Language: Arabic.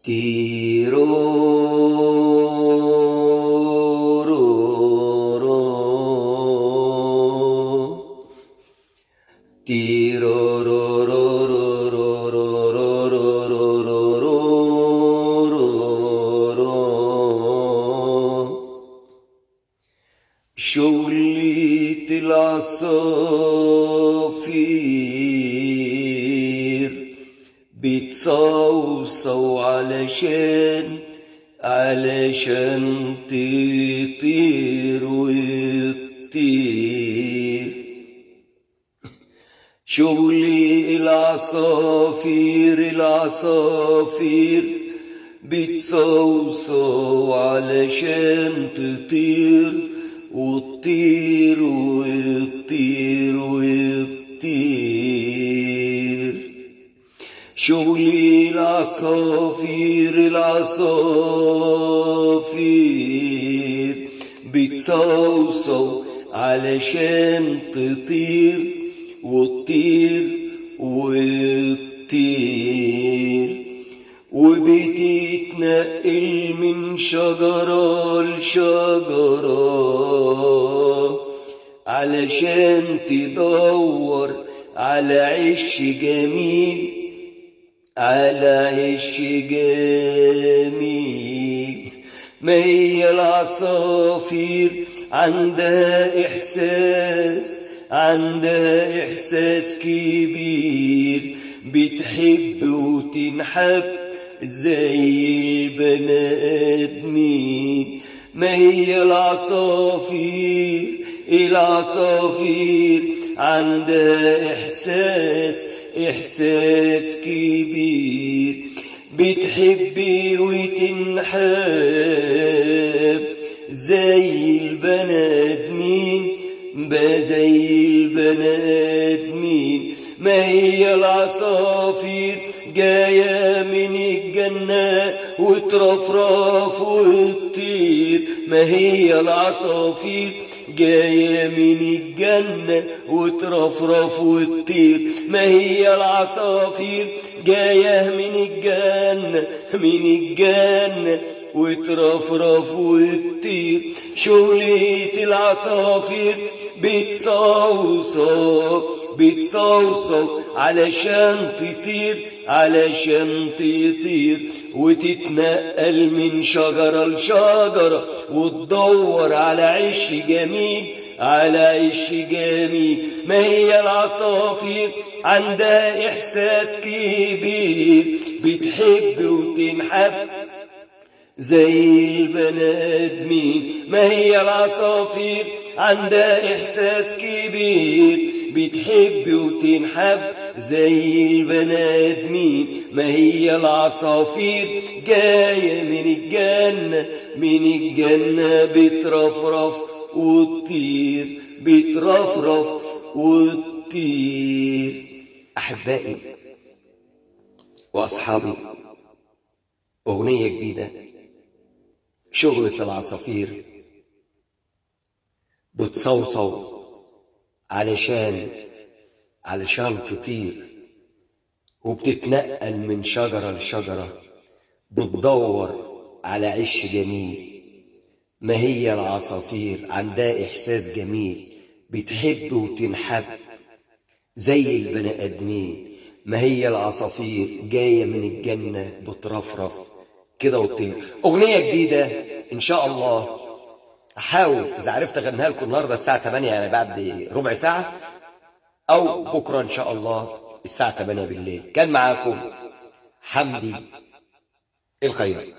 تيرو رو رو تيرو رو رو رو رو رو رو رو رو شولة العصافير بتصوصو علشان تطير وتطير. شغلي العصافير بتصوصو علشان تطير وتطير وتطير وتطير. شغلي العصافير بتصوصو علشان تطير وتطير وتطير، وبتتنقل من شجرة لشجرة علشان تدور على عش جميل، على عش جميل. ما هي العصافير عندها إحساس كبير، بتحب وتنحب زي البني آدمين. ما هي العصافير عندها إحساس كبير، بتحب وتنحب زي البني آدمين، زي البني آدمين. ما هي العصافير جاية من الجنة وترفرف وتطير. ما هي العصافير جاية من الجنة وترفرف وتطير. ما هي العصافير جاية من الجنة وترفرف وتطير. شغلة العصافير بتصوصو علشان تطير وتتنقل من شجرة لشجرة وتدور على عش جميل، على عش جميل. ما هي العصافير عندها إحساس كبير، بتحب وتنحب زي البني آدمين. ما هي العصافير عندها إحساس كبير، بتحب وتنحب زي البني آدمين. ما هي العصافير جاية من الجنة بترفرف وتطير، بترفرف وتطير. أحبائي وأصحابي، أغنية جديدة، شغلة العصافير بتصوصو علشان تطير، وبتتنقل من شجرة لشجرة، بتدور على عش جميل. ما هي العصافير عندها إحساس جميل، بتحب وتنحب زي البني آدمين. ما هي العصافير جاية من الجنة بترفرف كده وتطير. أغنية جديدة إن شاء الله، أحاول إذا عرفت أغنيها لكم النهاردة الساعة 8، يعني بعد ربع ساعة، أو بكرة إن شاء الله الساعة 8 بالليل. كان معاكم حمدي الخير.